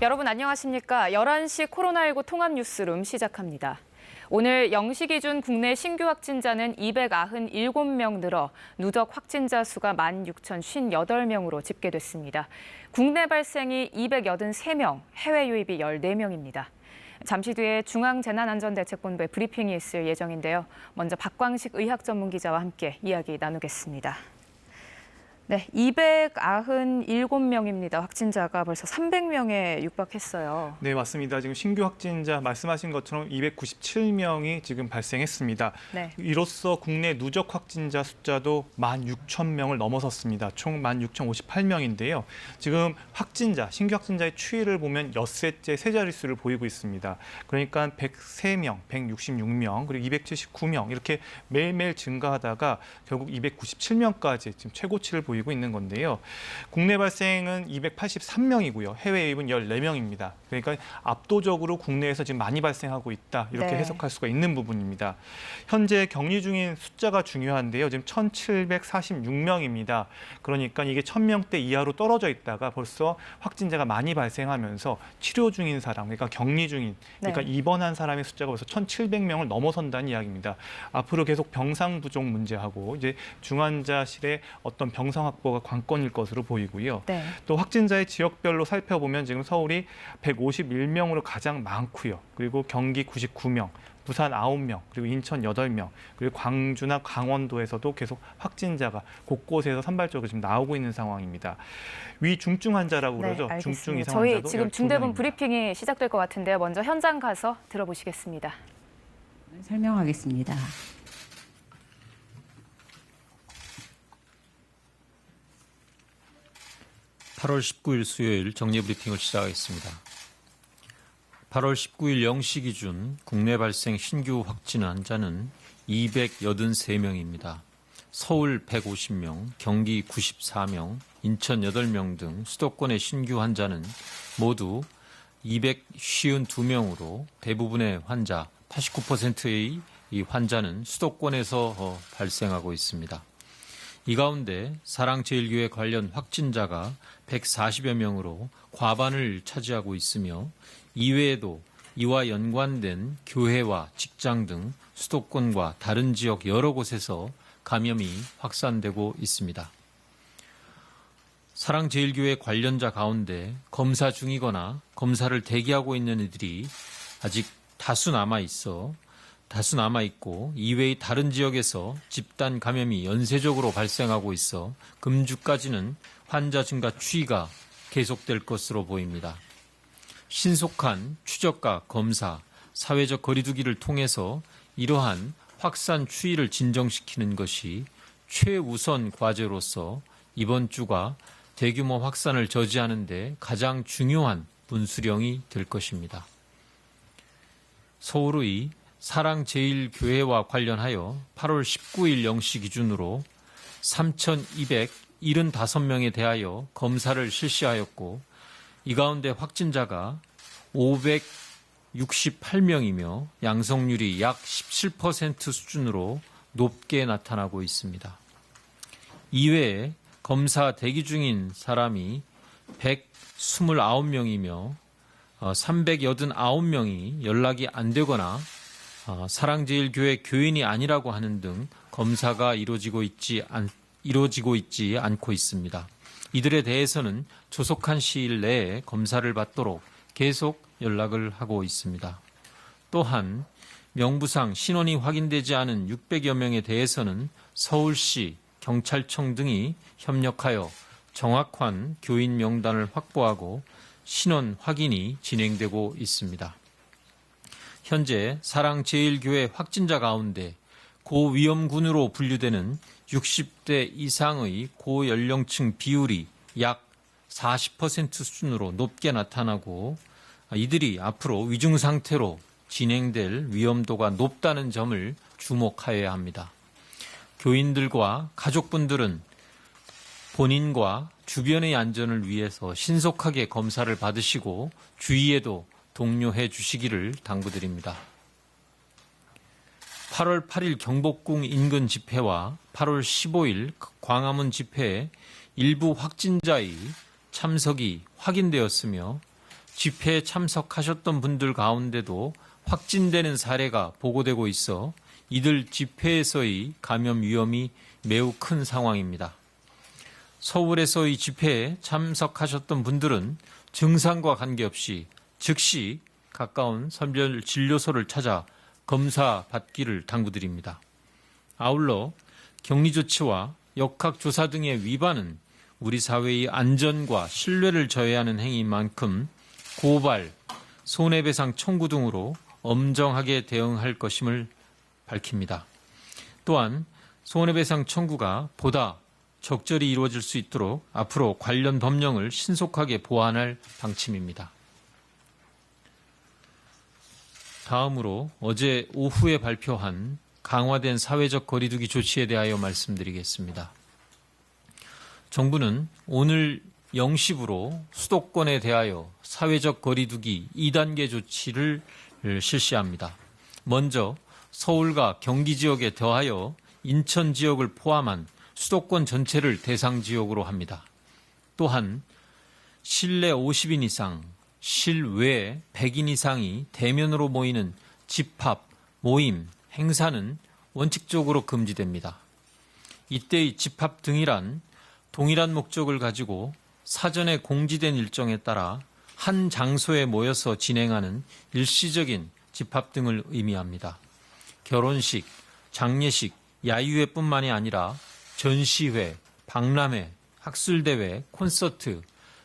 여러분 안녕하십니까? 11시 코로나19 통합 뉴스룸 시작합니다. 오늘 0시 기준 국내 신규 확진자는 297명 늘어 누적 확진자 수가 16,058명으로 집계됐습니다. 국내 발생이 283명, 해외 유입이 14명입니다. 잠시 뒤에 중앙재난안전대책본부의 브리핑이 있을 예정인데요. 먼저 박광식 의학전문기자와 함께 이야기 나누겠습니다. 네, 297명입니다. 확진자가 벌써 300명에 육박했어요. 네, 맞습니다. 지금 신규 확진자 말씀하신 것처럼 297명이 지금 발생했습니다. 네. 이로써 국내 누적 확진자 숫자도 16,000명을 넘어섰습니다. 총 16,058명인데요. 지금 신규 확진자의 추이를 보면 엿새째 세 자릿수를 보이고 있습니다. 그러니까 103명, 166명, 그리고 279명 이렇게 매일매일 증가하다가 결국 297명까지 지금 최고치를 보이고 있는 건데요. 국내 발생은 283명이고요. 해외 유입은 14명입니다. 그러니까 압도적으로 국내에서 지금 많이 발생하고 있다. 이렇게 네. 해석할 수가 있는 부분입니다. 현재 격리 중인 숫자가 중요한데요. 지금 1,746명입니다. 그러니까 이게 1,000명대 이하로 떨어져 있다가 벌써 확진자가 많이 발생하면서 치료 중인 사람, 그러니까 격리 중인, 그러니까 네. 입원한 사람의 숫자가 벌써 1,700명을 넘어선다는 이야기입니다. 앞으로 계속 병상 부족 문제하고 이제 중환자실의 어떤 병상 확보가 관건일 것으로 보이고요. 네. 또 확진자의 지역별로 살펴보면 지금 서울이 151명으로 가장 많고요. 그리고 경기 99명, 부산 9명, 그리고 인천 8명, 그리고 광주나 강원도에서도 계속 확진자가 곳곳에서 산발적으로 지금 나오고 있는 상황입니다. 위중증 환자라고 그러죠. 알겠습니다. 중증 이상 저희 환자도 지금 중대본 12명입니다. 브리핑이 시작될 것 같은데요. 먼저 현장 가서 들어보시겠습니다. 설명하겠습니다. (8월 19일) 수요일 정례 브리핑을 시작하겠습니다. 8월 19일 0시 기준 국내 발생 신규 확진 환자는 283명입니다. 서울 150명, 경기 94명, 인천 8명 등 수도권의 신규 환자는 모두 252명으로 대부분의 환자, 89%의 이 환자는 수도권에서 발생하고 있습니다. 이 가운데 사랑제일교회 관련 확진자가 140여 명으로 과반을 차지하고 있으며 이외에도 이와 연관된 교회와 직장 등 수도권과 다른 지역 여러 곳에서 감염이 확산되고 있습니다. 사랑제일교회 관련자 가운데 검사 중이거나 검사를 대기하고 있는 이들이 아직 다수 남아있고 이외의 다른 지역에서 집단 감염이 연쇄적으로 발생하고 있어 금주까지는 환자 증가 추이가 계속될 것으로 보입니다. 신속한 추적과 검사, 사회적 거리두기를 통해서 이러한 확산 추이를 진정시키는 것이 최우선 과제로서 이번 주가 대규모 확산을 저지하는 데 가장 중요한 분수령이 될 것입니다. 서울의 사랑제일교회와 관련하여 8월 19일 0시 기준으로 3,275명에 대하여 검사를 실시하였고 이 가운데 확진자가 568명이며 양성률이 약 17% 수준으로 높게 나타나고 있습니다. 이외에 검사 대기 중인 사람이 129명이며 389명이 연락이 안 되거나 사랑제일교회 교인이 아니라고 하는 등 검사가 이루어지고 있지 않고 있습니다. 이들에 대해서는 조속한 시일 내에 검사를 받도록 계속 연락을 하고 있습니다. 또한 명부상 신원이 확인되지 않은 600여 명에 대해서는 서울시, 경찰청 등이 협력하여 정확한 교인 명단을 확보하고 신원 확인이 진행되고 있습니다. 현재 사랑제일교회 확진자 가운데 고위험군으로 분류되는 60대 이상의 고연령층 비율이 약 40% 수준으로 높게 나타나고 이들이 앞으로 위중 상태로 진행될 위험도가 높다는 점을 주목하여야 합니다. 교인들과 가족분들은 본인과 주변의 안전을 위해서 신속하게 검사를 받으시고 주위에도 독려해 주시기를 당부드립니다. 8월 8일 경복궁 인근 집회와 8월 15일 광화문 집회에 일부 확진자의 참석이 확인되었으며 집회에 참석하셨던 분들 가운데도 확진되는 사례가 보고되고 있어 이들 집회에서의 감염 위험이 매우 큰 상황입니다. 서울에서의 집회에 참석하셨던 분들은 증상과 관계없이 즉시 가까운 선별 진료소를 찾아 검사 받기를 당부드립니다. 아울러 격리 조치와 역학조사 등의 위반은 우리 사회의 안전과 신뢰를 저해하는 행위인 만큼 고발, 손해배상 청구 등으로 엄정하게 대응할 것임을 밝힙니다. 또한 손해배상 청구가 보다 적절히 이루어질 수 있도록 앞으로 관련 법령을 신속하게 보완할 방침입니다. 다음으로 어제 오후에 발표한 강화된 사회적 거리두기 조치에 대하여 말씀드리겠습니다. 정부는 오늘 0시부로 수도권에 대하여 사회적 거리두기 2단계 조치를 실시합니다. 먼저 서울과 경기 지역에 더하여 인천 지역을 포함한 수도권 전체를 대상 지역으로 합니다. 또한 실내 50인 이상, 실외 100인 이상이 대면으로 모이는 집합, 모임, 행사는 원칙적으로 금지됩니다. 이때의 집합 등이란 동일한 목적을 가지고 사전에 공지된 일정에 따라 한 장소에 모여서 진행하는 일시적인 집합 등을 의미합니다. 결혼식, 장례식, 야유회뿐만이 아니라 전시회, 박람회, 학술대회, 콘서트,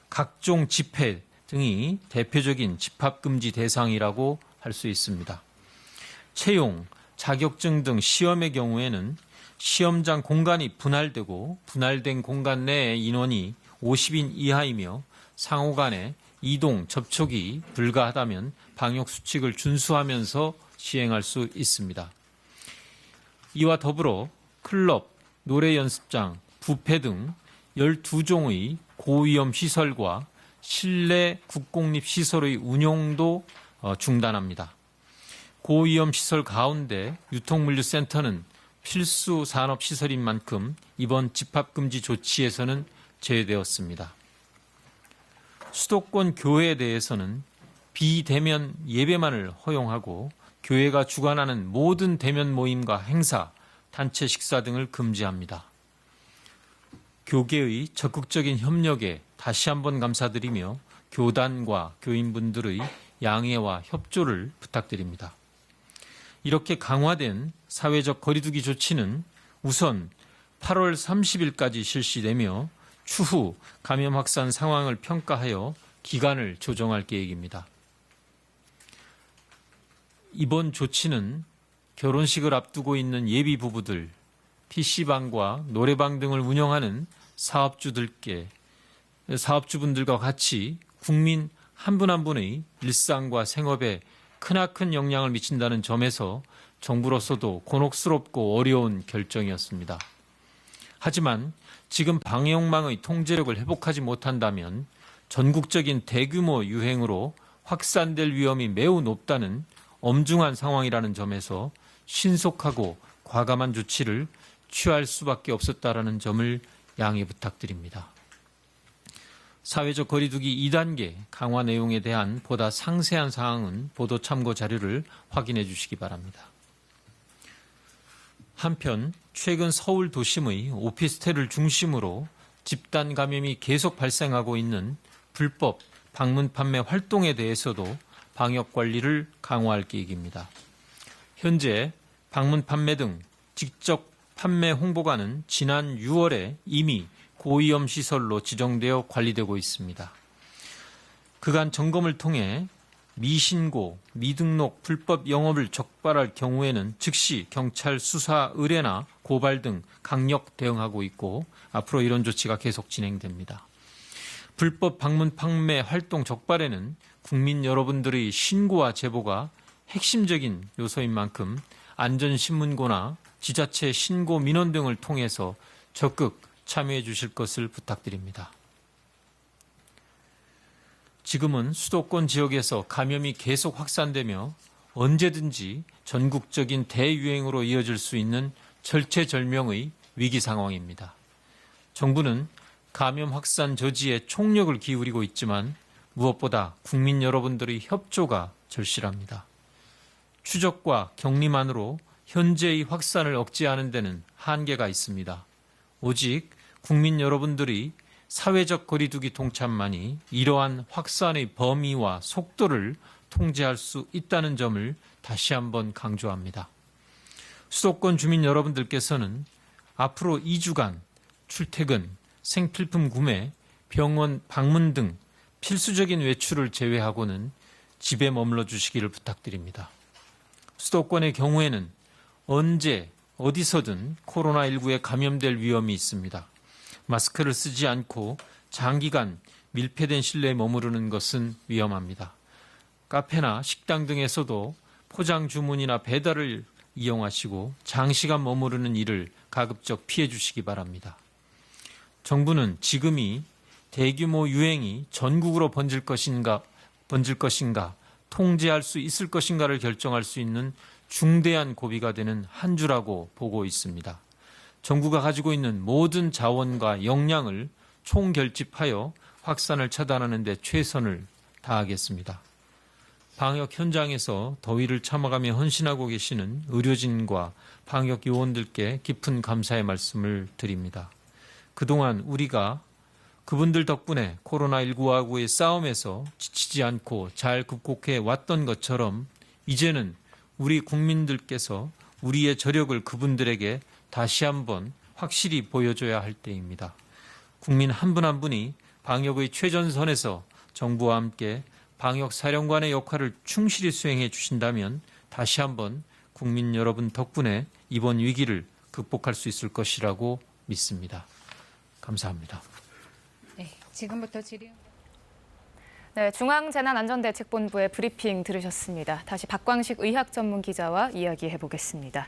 각종 집회 등이 대표적인 집합금지 대상이라고 할 수 있습니다. 채용, 자격증 등 시험의 경우에는 시험장 공간이 분할되고 분할된 공간 내의 인원이 50인 이하이며 상호 간의 이동, 접촉이 불가하다면 방역수칙을 준수하면서 시행할 수 있습니다. 이와 더불어 클럽, 노래 연습장, 뷔페 등 12종의 고위험 시설과 실내 국공립 시설의 운용도 중단합니다. 고위험 시설 가운데 유통물류센터는 필수 산업시설인 만큼 이번 집합금지 조치에서는 제외되었습니다. 수도권 교회에 대해서는 비대면 예배만을 허용하고 교회가 주관하는 모든 대면 모임과 행사, 단체 식사 등을 금지합니다. 교계의 적극적인 협력에 다시 한번 감사드리며 교단과 교인분들의 양해와 협조를 부탁드립니다. 이렇게 강화된 사회적 거리두기 조치는 우선 8월 30일까지 실시되며 추후 감염 확산 상황을 평가하여 기간을 조정할 계획입니다. 이번 조치는 결혼식을 앞두고 있는 예비 부부들, PC방과 노래방 등을 운영하는 사업주분들과 같이 국민 한 분 한 분의 일상과 생업에 크나큰 영향을 미친다는 점에서 정부로서도 곤혹스럽고 어려운 결정이었습니다. 하지만 지금 방역망의 통제력을 회복하지 못한다면 전국적인 대규모 유행으로 확산될 위험이 매우 높다는 엄중한 상황이라는 점에서 신속하고 과감한 조치를 취할 수밖에 없었다라는 점을 양해 부탁드립니다. 사회적 거리두기 2단계 강화 내용에 대한 보다 상세한 사항은 보도 참고 자료를 확인해 주시기 바랍니다. 한편 최근 서울 도심의 오피스텔을 중심으로 집단 감염이 계속 발생하고 있는 불법 방문 판매 활동에 대해서도 방역 관리를 강화할 계획입니다. 현재 방문 판매 등 직접 판매 홍보관은 지난 6월에 이미 고위험 시설로 지정되어 관리되고 있습니다. 그간 점검을 통해 미신고, 미등록, 불법 영업을 적발할 경우에는 즉시 경찰 수사 의뢰나 고발 등 강력 대응하고 있고 앞으로 이런 조치가 계속 진행됩니다. 불법 방문 판매 활동 적발에는 국민 여러분들의 신고와 제보가 핵심적인 요소인 만큼 안전신문고나 지자체 신고 민원 등을 통해서 적극 참여해 주실 것을 부탁드립니다. 지금은 수도권 지역에서 감염이 계속 확산되며 언제든지 전국적인 대유행으로 이어질 수 있는 절체절명의 위기 상황입니다. 정부는 감염 확산 저지에 총력을 기울이고 있지만 무엇보다 국민 여러분들의 협조가 절실합니다. 추적과 격리만으로 현재의 확산을 억제하는 데는 한계가 있습니다. 오직 국민 여러분들이 사회적 거리두기 통참만이 이러한 확산의 범위와 속도를 통제할 수 있다는 점을 다시 한번 강조합니다. 수도권 주민 여러분들께서는 앞으로 2주간 출퇴근, 생필품 구매, 병원 방문 등 필수적인 외출을 제외하고는 집에 머물러 주시기를 부탁드립니다. 수도권의 경우에는 언제 어디서든 코로나19에 감염될 위험이 있습니다. 마스크를 쓰지 않고 장기간 밀폐된 실내에 머무르는 것은 위험합니다. 카페나 식당 등에서도 포장 주문이나 배달을 이용하시고 장시간 머무르는 일을 가급적 피해 주시기 바랍니다. 정부는 지금이 대규모 유행이 전국으로 번질 것인가, 통제할 수 있을 것인가를 결정할 수 있는 중대한 고비가 되는 한 주라고 보고 있습니다. 정부가 가지고 있는 모든 자원과 역량을 총결집하여 확산을 차단하는 데 최선을 다하겠습니다. 방역 현장에서 더위를 참아가며 헌신하고 계시는 의료진과 방역 요원들께 깊은 감사의 말씀을 드립니다. 그동안 우리가 그분들 덕분에 코로나19하고의 싸움에서 지치지 않고 잘 극복해 왔던 것처럼 이제는 우리 국민들께서 우리의 저력을 그분들에게 다시 한번 확실히 보여줘야 할 때입니다. 국민 한 분 한 분이 방역의 최전선에서 정부와 함께 방역사령관의 역할을 충실히 수행해 주신다면 다시 한번 국민 여러분 덕분에 이번 위기를 극복할 수 있을 것이라고 믿습니다. 감사합니다. 네, 지금부터 질의. 네, 중앙재난안전대책본부의 브리핑 들으셨습니다. 다시 박광식 의학전문기자와 이야기해 보겠습니다.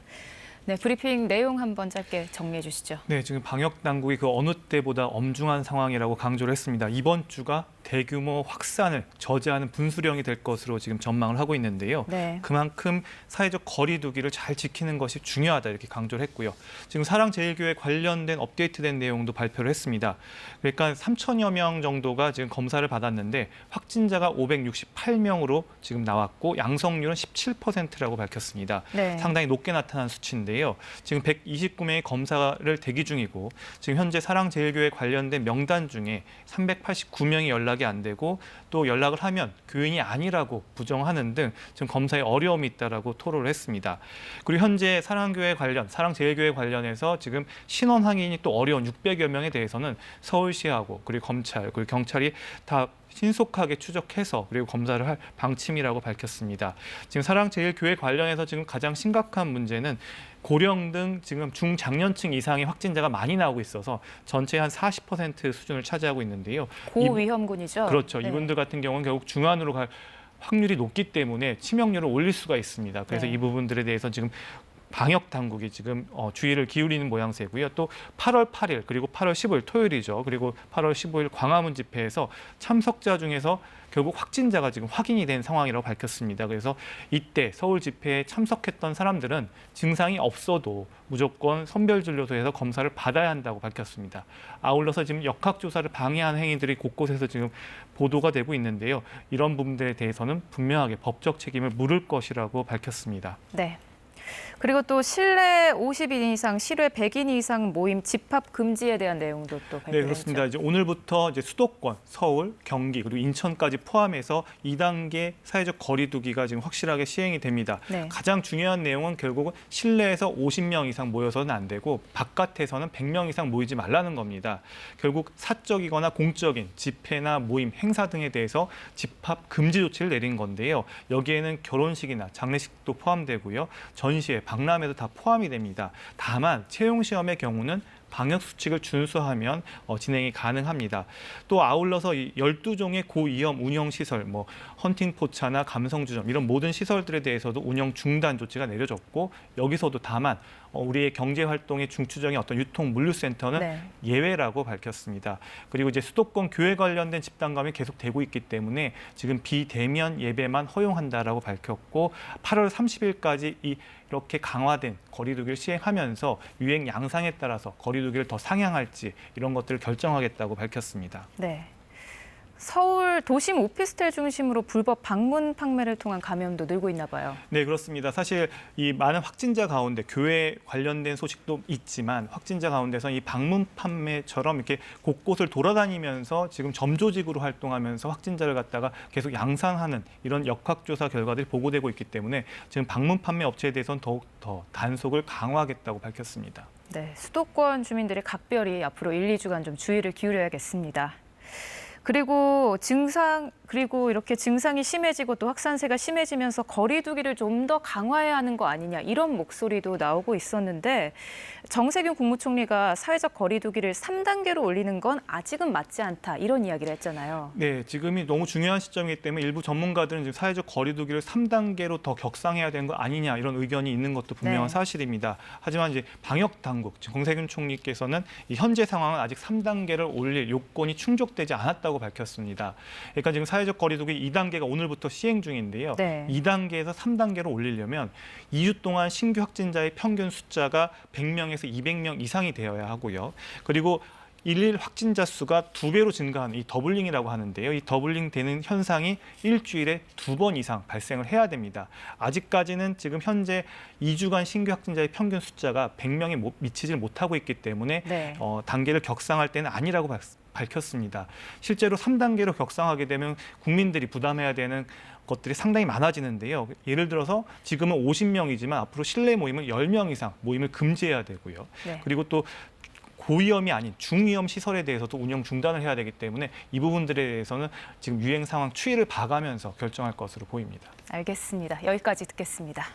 네, 브리핑 내용 한번 짧게 정리해 주시죠. 네, 지금 방역 당국이 그 어느 때보다 엄중한 상황이라고 강조를 했습니다. 이번 주가 대규모 확산을 저지하는 분수령이 될 것으로 지금 전망을 하고 있는데요. 네. 그만큼 사회적 거리두기를 잘 지키는 것이 중요하다 이렇게 강조를 했고요. 지금 사랑제일교회 관련된 업데이트된 내용도 발표를 했습니다. 그러니까 3천여 명 정도가 지금 검사를 받았는데 확진자가 568명으로 지금 나왔고 양성률은 17%라고 밝혔습니다. 네. 상당히 높게 나타난 수치인데요. 지금 129명의 검사를 대기 중이고 지금 현재 사랑제일교회 관련된 명단 중에 389명이 연락이 안 되고 또 연락을 하면 교인이 아니라고 부정하는 등 지금 검사에 어려움이 있다라고 토로를 했습니다. 그리고 현재 사랑제일교회 관련해서 지금 신원 확인이 또 어려운 600여 명에 대해서는 서울시하고 그리고 검찰 그리고 경찰이 다 신속하게 추적해서 그리고 검사를 할 방침이라고 밝혔습니다. 지금 사랑제일교회 관련해서 지금 가장 심각한 문제는 고령 등 지금 중장년층 이상의 확진자가 많이 나오고 있어서 전체의 한 40% 수준을 차지하고 있는데요. 고위험군이죠. 그렇죠. 네. 이분들 같은 경우는 결국 중환으로 갈 확률이 높기 때문에 치명률을 올릴 수가 있습니다. 그래서 네. 이 부분들에 대해서 지금 방역 당국이 지금 주의를 기울이는 모양새고요. 또 8월 8일 그리고 8월 15일 토요일이죠. 그리고 8월 15일 광화문 집회에서 참석자 중에서 결국 확진자가 지금 확인이 된 상황이라고 밝혔습니다. 그래서 이때 서울 집회에 참석했던 사람들은 증상이 없어도 무조건 선별진료소에서 검사를 받아야 한다고 밝혔습니다. 아울러서 지금 역학조사를 방해하는 행위들이 곳곳에서 지금 보도가 되고 있는데요. 이런 부분들에 대해서는 분명하게 법적 책임을 물을 것이라고 밝혔습니다. 네. 그리고 또 실내 50인 이상, 실외 100인 이상 모임 집합 금지에 대한 내용도 또 발표했죠. 네, 그렇습니다. 이제 오늘부터 이제 수도권, 서울, 경기 그리고 인천까지 포함해서 2단계 사회적 거리두기가 지금 확실하게 시행이 됩니다. 네. 가장 중요한 내용은 결국은 실내에서 50명 이상 모여서는 안 되고 바깥에서는 100명 이상 모이지 말라는 겁니다. 결국 사적이거나 공적인 집회나 모임, 행사 등에 대해서 집합 금지 조치를 내린 건데요. 여기에는 결혼식이나 장례식도 포함되고요. 전시회, 박람회도 다 포함이 됩니다. 다만 채용 시험의 경우는 방역 수칙을 준수하면 진행이 가능합니다. 또 아울러서 12종의 고위험 운영 시설, 헌팅 포차나 감성주점 이런 모든 시설들에 대해서도 운영 중단 조치가 내려졌고 여기서도 다만 우리의 경제 활동의 중추적인 어떤 유통 물류센터는 네. 예외라고 밝혔습니다. 그리고 이제 수도권 교회 관련된 집단감이 계속 되고 있기 때문에 지금 비대면 예배만 허용한다라고 밝혔고 8월 30일까지 이렇게 강화된 거리두기를 시행하면서 유행 양상에 따라서 거리두기를 더 상향할지 이런 것들을 결정하겠다고 밝혔습니다. 네. 서울 도심 오피스텔 중심으로 불법 방문 판매를 통한 감염도 늘고 있나 봐요. 네, 그렇습니다. 사실 이 많은 확진자 가운데 교회 관련된 소식도 있지만 확진자 가운데서 이 방문 판매처럼 이렇게 곳곳을 돌아다니면서 지금 점조직으로 활동하면서 확진자를 갖다가 계속 양산하는 이런 역학조사 결과들이 보고되고 있기 때문에 지금 방문 판매 업체에 대해서는 더욱 더 단속을 강화하겠다고 밝혔습니다. 네, 수도권 주민들이 각별히 앞으로 1, 2주간 좀 주의를 기울여야겠습니다. 그리고 이렇게 증상이 심해지고 또 확산세가 심해지면서 거리 두기를 좀 더 강화해야 하는 거 아니냐 이런 목소리도 나오고 있었는데 정세균 국무총리가 사회적 거리 두기를 3단계로 올리는 건 아직은 맞지 않다 이런 이야기를 했잖아요. 네, 지금이 너무 중요한 시점이기 때문에 일부 전문가들은 지금 사회적 거리 두기를 3단계로 더 격상해야 되는 거 아니냐 이런 의견이 있는 것도 분명한 네. 사실입니다. 하지만 이제 방역 당국, 정세균 총리께서는 이 현재 상황은 아직 3단계를 올릴 요건이 충족되지 않았다고 밝혔습니다. 그러니까 지금 사회적 거리 두기 2단계가 오늘부터 시행 중인데요. 네. 2단계에서 3단계로 올리려면 2주 동안 신규 확진자의 평균 숫자가 100명에서 200명 이상이 되어야 하고요. 그리고 일일 확진자 수가 2배로 증가하는 이 더블링이라고 하는데요. 이 더블링 되는 현상이 일주일에 2번 이상 발생을 해야 됩니다. 아직까지는 지금 현재 2주간 신규 확진자의 평균 숫자가 100명에 미치질 못하고 있기 때문에 네. 단계를 격상할 때는 아니라고 밝혔습니다. 실제로 3단계로 격상하게 되면 국민들이 부담해야 되는 것들이 상당히 많아지는데요. 예를 들어서 지금은 50명이지만 앞으로 실내 모임은 10명 이상 모임을 금지해야 되고요. 네. 그리고 또 고위험이 아닌 중위험 시설에 대해서도 운영 중단을 해야 되기 때문에 이 부분들에 대해서는 지금 유행 상황 추이를 봐가면서 결정할 것으로 보입니다. 알겠습니다. 여기까지 듣겠습니다.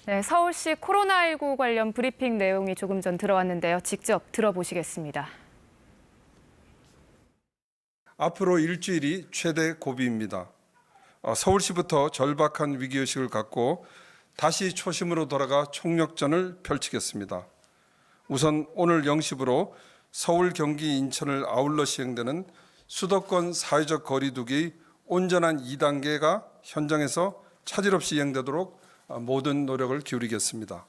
네, 서울시 코로나19 관련 브리핑 내용이 조금 전 들어왔는데요. 직접 들어보시겠습니다. 앞으로 일주일이 최대 고비입니다. 서울시부터 절박한 위기의식을 갖고 다시 초심으로 돌아가 총력전을 펼치겠습니다. 우선 오늘 0시부로 서울, 경기, 인천을 아울러 시행되는 수도권 사회적 거리두기 온전한 2단계가 현장에서 차질 없이 이행되도록 모든 노력을 기울이겠습니다.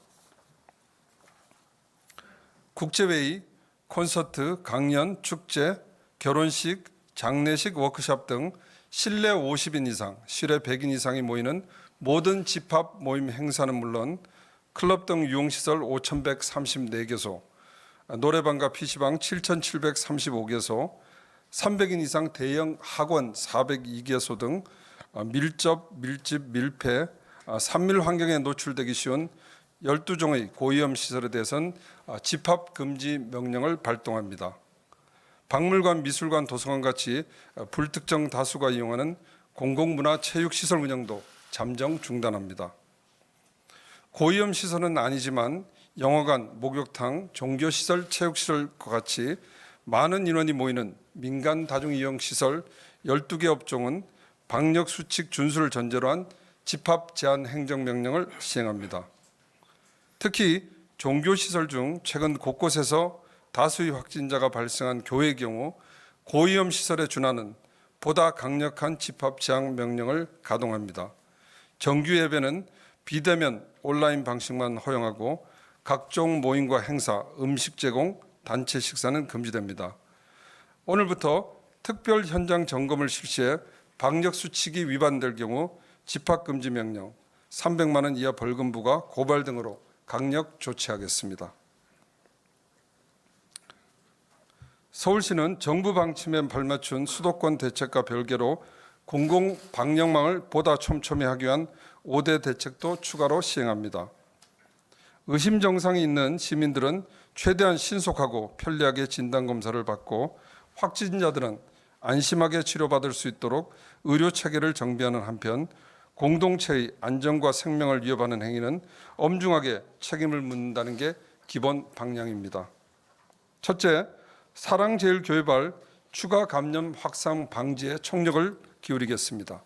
국제회의, 콘서트, 강연, 축제, 결혼식, 장례식, 워크숍 등 실내 50인 이상, 실외 100인 이상이 모이는 모든 집합 모임 행사는 물론 클럽 등 유흥시설 5,134개소, 노래방과 PC방 7,735개소, 300인 이상 대형 학원 402개소 등 밀접, 밀집, 밀폐, 산밀 환경에 노출되기 쉬운 12종의 고위험 시설에 대해서는 집합 금지 명령을 발동합니다. 박물관, 미술관, 도서관 같이 불특정 다수가 이용하는 공공문화 체육시설 운영도 잠정 중단합니다. 고위험 시설은 아니지만 영화관, 목욕탕, 종교시설, 체육시설과 같이 많은 인원이 모이는 민간 다중이용시설 12개 업종은 방역수칙 준수를 전제로 한 집합 제한 행정명령을 시행합니다. 특히 종교시설 중 최근 곳곳에서 다수의 확진자가 발생한 교회의 경우 고위험 시설에 준하는 보다 강력한 집합 제한 명령을 가동합니다. 정규 예배는 비대면 온라인 방식만 허용하고 각종 모임과 행사, 음식 제공, 단체 식사는 금지됩니다. 오늘부터 특별 현장 점검을 실시해 방역 수칙이 위반될 경우 집합 금지 명령, 300만 원 이하 벌금 부과, 고발 등으로 강력 조치하겠습니다. 서울시는 정부 방침에 발맞춘 수도권 대책과 별개로 공공 방역망을 보다 촘촘히 하기 위한 5대 대책도 추가로 시행합니다. 의심 증상이 있는 시민들은 최대한 신속하고 편리하게 진단검사를 받고 확진자들은 안심하게 치료받을 수 있도록 의료 체계를 정비하는 한편 공동체의 안전과 생명을 위협하는 행위는 엄중하게 책임을 묻는다는 게 기본 방향입니다. 첫째, 사랑제일교회발 추가 감염 확산 방지에 총력을 기울이겠습니다.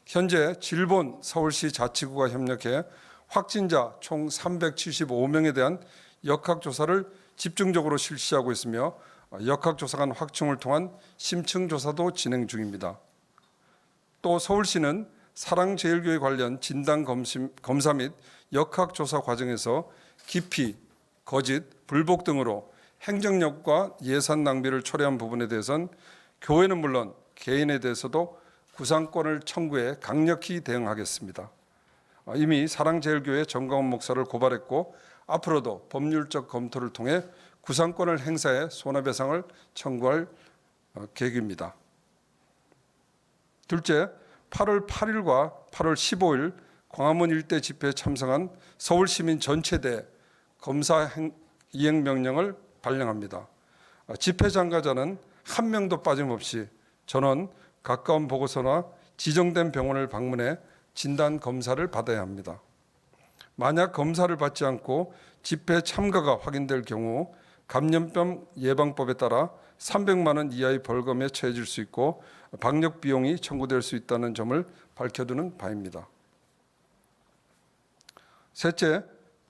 현재 질본 서울시 자치구가 협력해 확진자 총 375명에 대한 역학조사를 집중적으로 실시하고 있으며 역학조사 간 확충을 통한 심층조사도 진행 중입니다. 또 서울시는 사랑제일교회 관련 진단검사 및 역학조사 과정에서 기피, 거짓, 불복 등으로 행정력과 예산 낭비를 초래한 부분에 대해서는 교회는 물론 개인에 대해서도 구상권을 청구해 강력히 대응하겠습니다. 이미 사랑제일교회 정광훈 목사를 고발했고 앞으로도 법률적 검토를 통해 구상권을 행사해 손해배상을 청구할 계획입니다. 둘째, 8월 8일과 8월 15일 광화문 일대 집회에 참석한 서울 시민 전체에 대해 검사 이행 명령을 발령합니다. 집회 참가자는 한 명도 빠짐없이 전원 가까운 보고소나 지정된 병원을 방문해 진단 검사를 받아야 합니다. 만약 검사를 받지 않고 집회 참가가 확인될 경우 감염병 예방법에 따라 300만 원 이하의 벌금에 처해질 수 있고 방역 비용이 청구될 수 있다는 점을 밝혀두는 바입니다. 셋째,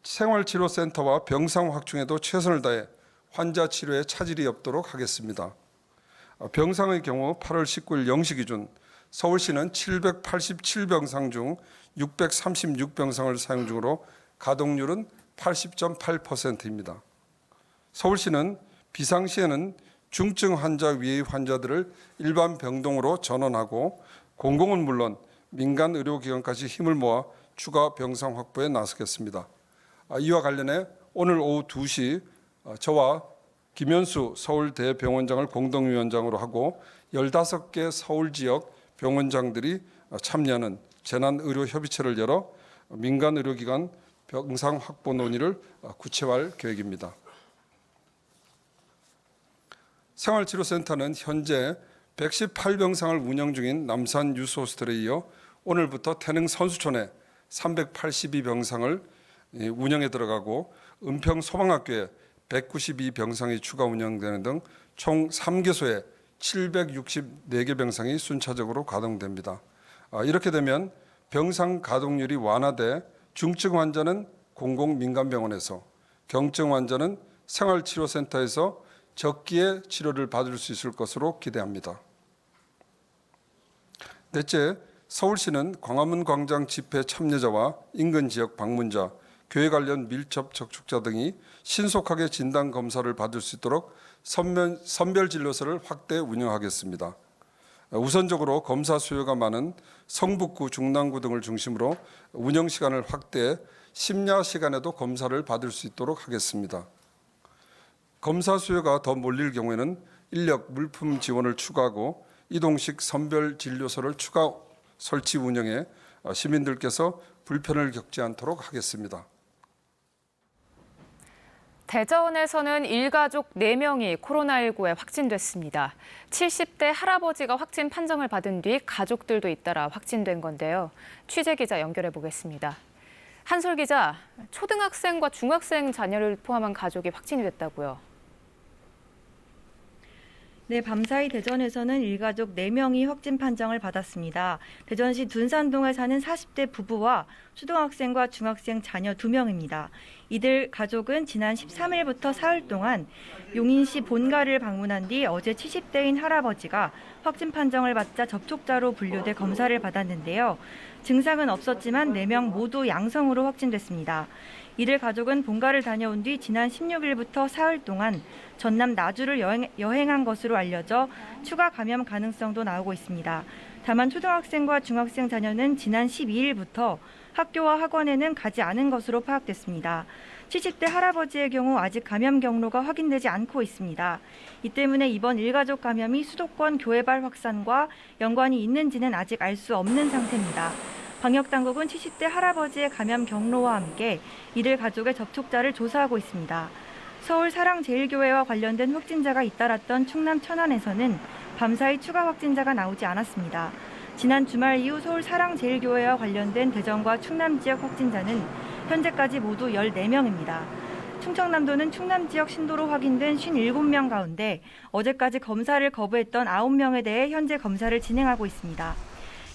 생활치료센터와 병상 확충에도 최선을 다해 환자 치료에 차질이 없도록 하겠습니다. 병상의 경우 8월 19일 0시 기준 서울시는 787병상 중 636병상을 사용 중으로 가동률은 80.8%입니다. 서울시는 비상시에는 중증 환자 위의 환자들을 일반 병동으로 전원하고 공공은 물론 민간 의료기관까지 힘을 모아 추가 병상 확보에 나서겠습니다. 이와 관련해 오늘 오후 2시 저와 김현수 서울대병원장을 공동위원장으로 하고 15개 서울 지역 병원장들이 참여하는 재난의료협의체를 열어 민간 의료기관 병상 확보 논의를 구체화할 계획입니다. 생활치료센터는 현재 118병상을 운영 중인 남산 유스호스텔에 이어 오늘부터 태릉 선수촌에 382병상을 운영에 들어가고 은평 소방학교에 192병상이 추가 운영되는 등 총 3개소에 764개 병상이 순차적으로 가동됩니다. 이렇게 되면 병상 가동률이 완화돼 중증 환자는 공공민간병원에서, 경증 환자는 생활치료센터에서 적기에 치료를 받을 수 있을 것으로 기대합니다. 넷째, 서울시는 광화문 광장 집회 참여자와 인근 지역 방문자, 교회 관련 밀접 접촉자 등이 신속하게 진단 검사를 받을 수 있도록 선별 진료소를 확대 운영하겠습니다. 우선적으로 검사 수요가 많은 성북구, 중랑구 등을 중심으로 운영 시간을 확대해 심야 시간에도 검사를 받을 수 있도록 하겠습니다. 검사 수요가 더 몰릴 경우에는 인력, 물품 지원을 추가하고 이동식 선별 진료소를 추가 설치 운영해 시민들께서 불편을 겪지 않도록 하겠습니다. 대전에서는 일가족 4명이 코로나19에 확진됐습니다. 70대 할아버지가 확진 판정을 받은 뒤 가족들도 잇따라 확진된 건데요. 취재 기자 연결해 보겠습니다. 한솔 기자, 초등학생과 중학생 자녀를 포함한 가족이 확진이 됐다고요. 네, 밤사이 대전에서는 일가족 4명이 확진 판정을 받았습니다. 대전시 둔산동에 사는 40대 부부와 초등학생과 중학생 자녀 2명입니다. 이들 가족은 지난 13일부터 사흘 동안 용인시 본가를 방문한 뒤 어제 70대인 할아버지가 확진 판정을 받자 접촉자로 분류돼 검사를 받았는데요. 증상은 없었지만 4명 모두 양성으로 확진됐습니다. 이들 가족은 본가를 다녀온 뒤 지난 16일부터 사흘 동안 전남 나주를 여행한 것으로 알려져 추가 감염 가능성도 나오고 있습니다. 다만 초등학생과 중학생 자녀는 지난 12일부터 학교와 학원에는 가지 않은 것으로 파악됐습니다. 70대 할아버지의 경우 아직 감염 경로가 확인되지 않고 있습니다. 이 때문에 이번 일가족 감염이 수도권 교회발 확산과 연관이 있는지는 아직 알 수 없는 상태입니다. 방역당국은 70대 할아버지의 감염 경로와 함께 이들 가족의 접촉자를 조사하고 있습니다. 서울 사랑제일교회와 관련된 확진자가 잇따랐던 충남 천안에서는 밤사이 추가 확진자가 나오지 않았습니다. 지난 주말 이후 서울 사랑제일교회와 관련된 대전과 충남 지역 확진자는 현재까지 모두 14명입니다. 충청남도는 충남 지역 신도로 확인된 57명 가운데 어제까지 검사를 거부했던 9명에 대해 현재 검사를 진행하고 있습니다.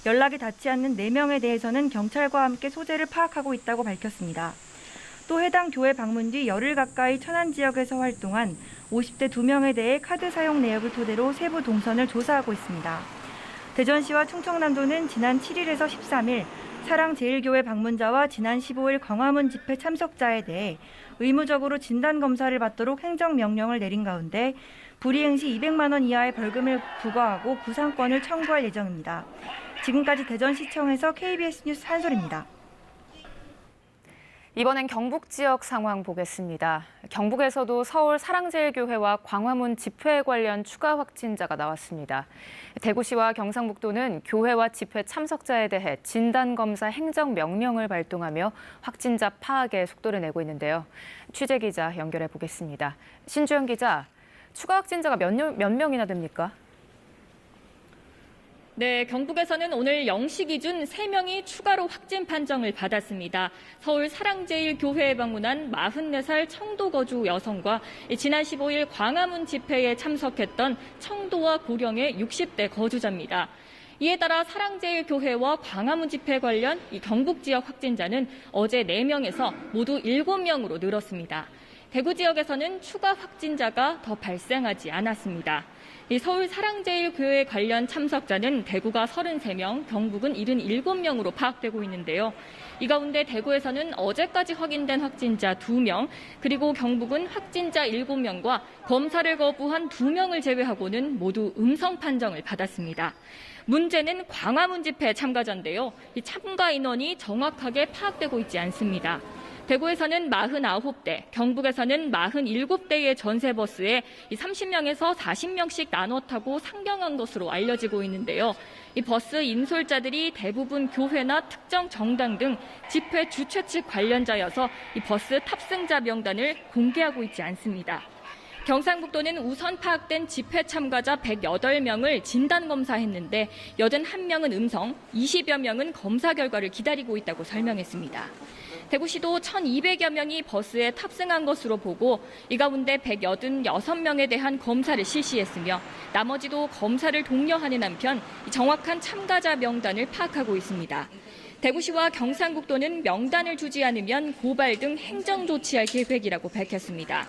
연락이 닿지 않는 4명에 대해서는 경찰과 함께 소재를 파악하고 있다고 밝혔습니다. 또 해당 교회 방문 뒤 열흘 가까이 천안 지역에서 활동한 50대 2명에 대해 카드 사용 내역을 토대로 세부 동선을 조사하고 있습니다. 대전시와 충청남도는 지난 7일에서 13일 사랑제일교회 방문자와 지난 15일 광화문 집회 참석자에 대해 의무적으로 진단검사를 받도록 행정명령을 내린 가운데 불이행 시 200만 원 이하의 벌금을 부과하고 구상권을 청구할 예정입니다. 지금까지 대전시청에서 KBS 뉴스 한솔입니다. 이번엔 경북 지역 상황 보겠습니다. 경북에서도 서울 사랑제일교회와 광화문 집회 관련 추가 확진자가 나왔습니다. 대구시와 경상북도는 교회와 집회 참석자에 대해 진단검사 행정명령을 발동하며 확진자 파악에 속도를 내고 있는데요. 취재 기자 연결해 보겠습니다. 신주영 기자, 추가 확진자가 몇 명이나 됩니까? 네, 경북에서는 오늘 0시 기준 3명이 추가로 확진 판정을 받았습니다. 서울 사랑제일교회에 방문한 44살 청도 거주 여성과 지난 15일 광화문 집회에 참석했던 청도와 고령의 60대 거주자입니다. 이에 따라 사랑제일교회와 광화문 집회 관련 경북 지역 확진자는 어제 4명에서 모두 7명으로 늘었습니다. 대구 지역에서는 추가 확진자가 더 발생하지 않았습니다. 서울 사랑제일교회 관련 참석자는 대구가 33명, 경북은 77명으로 파악되고 있는데요. 이 가운데 대구에서는 어제까지 확인된 확진자 2명, 그리고 경북은 확진자 7명과 검사를 거부한 2명을 제외하고는 모두 음성 판정을 받았습니다. 문제는 광화문 집회 참가자인데요. 이 참가 인원이 정확하게 파악되고 있지 않습니다. 대구에서는 49대, 경북에서는 47대의 전세버스에 30명에서 40명씩 나눠 타고 상경한 것으로 알려지고 있는데요. 이 버스 인솔자들이 대부분 교회나 특정 정당 등 집회 주최 측 관련자여서 이 버스 탑승자 명단을 공개하고 있지 않습니다. 경상북도는 우선 파악된 집회 참가자 108명을 진단검사했는데 81명은 음성, 20여 명은 검사 결과를 기다리고 있다고 설명했습니다. 대구시도 1,200여 명이 버스에 탑승한 것으로 보고 이 가운데 186명에 대한 검사를 실시했으며 나머지도 검사를 독려하는 한편 정확한 참가자 명단을 파악하고 있습니다. 대구시와 경상북도는 명단을 주지 않으면 고발 등 행정 조치할 계획이라고 밝혔습니다.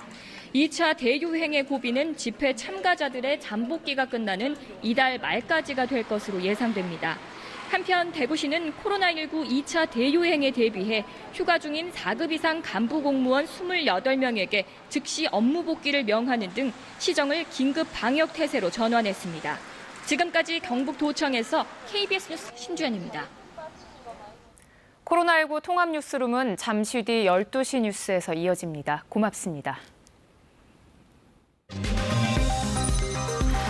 2차 대유행의 고비는 집회 참가자들의 잠복기가 끝나는 이달 말까지가 될 것으로 예상됩니다. 한편 대구시는 코로나19 2차 대유행에 대비해 휴가 중인 4급 이상 간부 공무원 28명에게 즉시 업무 복귀를 명하는 등 시정을 긴급 방역 태세로 전환했습니다. 지금까지 경북도청에서 KBS 뉴스 신주연입니다. 코로나19 통합 뉴스룸은 잠시 뒤 12시 뉴스에서 이어집니다. 고맙습니다.